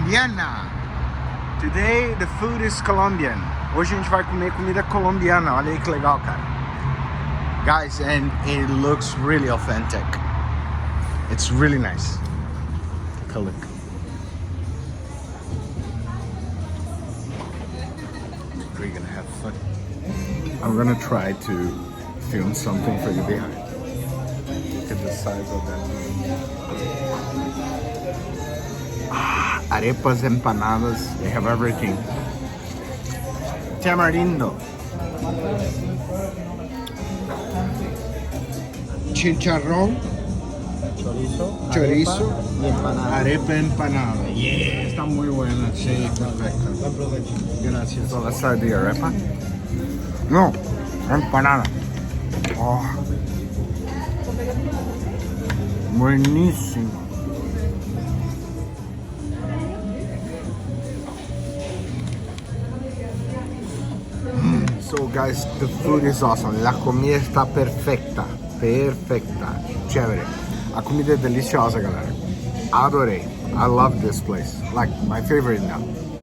Colombiana. Today the food is Colombian. Hoje a gente vai comer comida colombiana. Olha aí que legal, cara. Guys, and it looks really authentic. It's really nice. Take a look. We're gonna have fun. I'm gonna try to film something for you behind. Look at the size of that. Arepas, empanadas, they have everything. Tamarindo. Chicharrón. Chorizo. Y empanada. Arepa empanada. Yeah, está muy buena. Sí, perfecto. Gracias. So let's try the arepa. No, empanada. Oh. Buenísimo. So guys, the food is awesome. La comida está perfecta. Perfecta. Chévere. La comida è deliziosa, galera. Adorei. I love this place. Like, my favorite now.